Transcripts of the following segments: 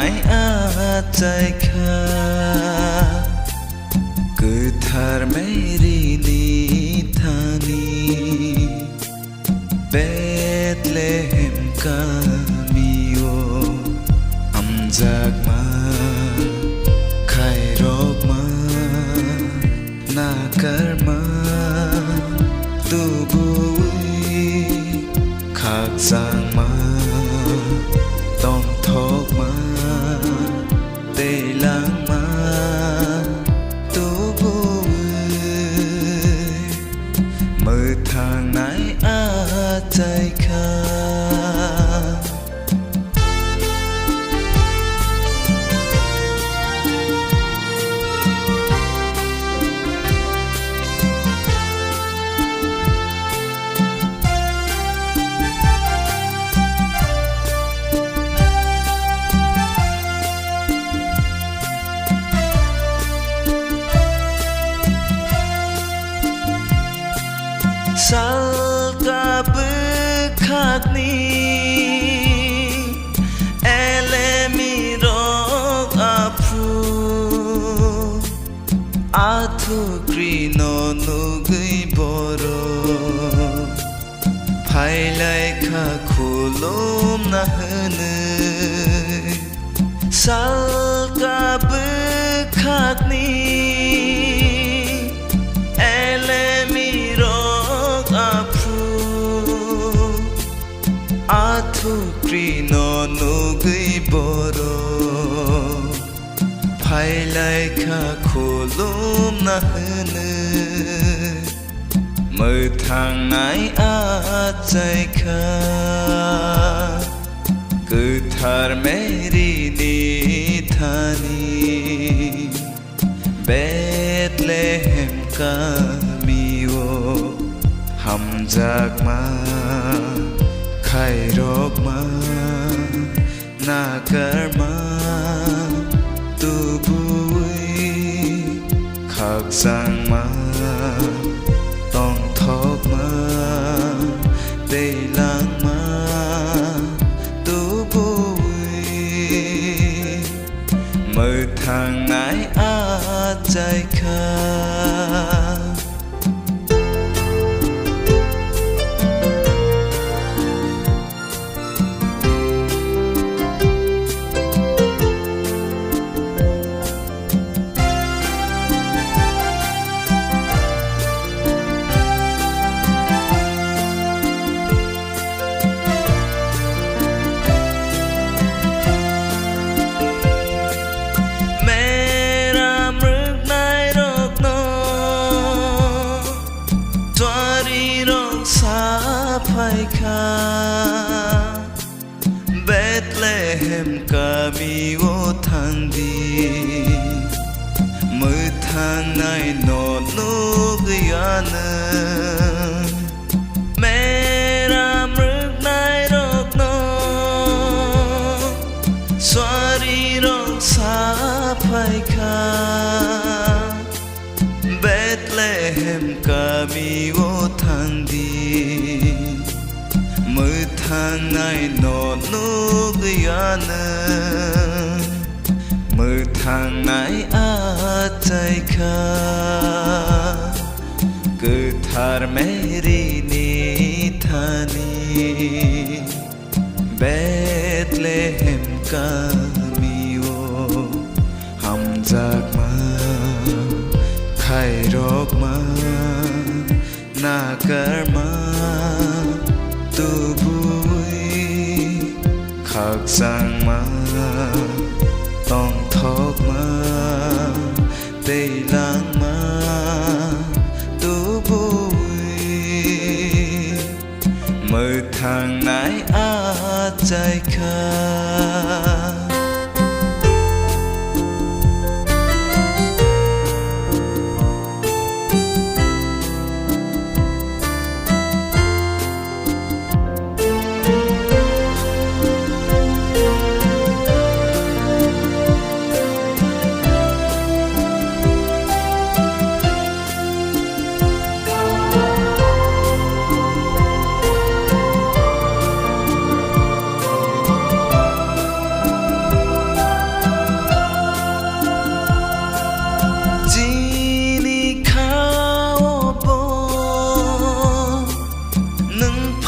nái aใจข้าคือเธอไม่รีนิทานีเบธเลเฮมกามิโออัมจากมาใครรอกมานาเกิดมาตูบุยขากสร้างมาต้องทอกมาเตลังมาตูบุยมือทางไหนอาใจข้าSalka bekhatni elemi rok apu athu krino nugui boro phailai kha khulum na hne Salka bekhatni Athu krino nugui boro phailai kha khulum na hne mơ thang nai a chai kha cứ thar meri ni thani Bethlehem ka miwo ham jak ma khai rok ma na kar ma tu bui khak sang ma tong thok ma tây lang ma tu bui mơ thang nai a chai kha phai kha Bethlehem ka mi wo thang di mơ thang nai no nu gyan mera mruk nai rok no swari rok sa phai kha Bethlehem ka mi wo thang di mơ thang nai no nu gyan mơ thang nai a chai kha cứ thar meri ni thani Bethlehem ka mi wo ham jak ma khai rok ma na kar ma tu bui khak sang ma tong thok ma tây lang ma tu bui mơ thang nai a chai kha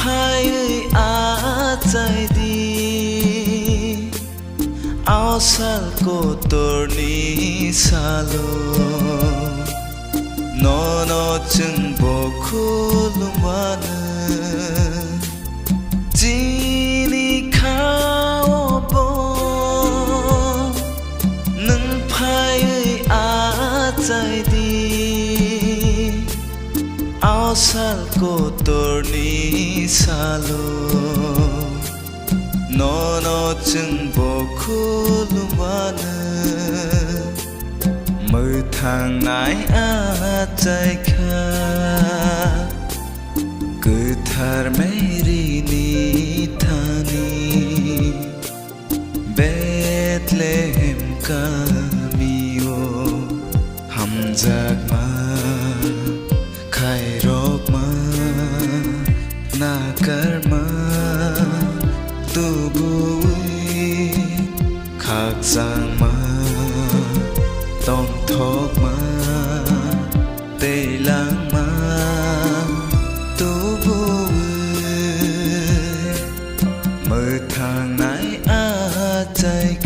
phai ơi á chạy đi áo sal cô tổ ni salo nó chừng bộ khu lumana chỉ ni khao bo nâng phai ơi á chạy đi áo sal cô tổ ni salo nó chừng bộ khu lumana mơ thang nái á chạy kha cứ thar meri ni thani Bethlehem kamio hamjak ma khai rok ma nakar ma tu bui khak sang ma tông thok ma tê lang ma tu bui mơ thang nái á chạy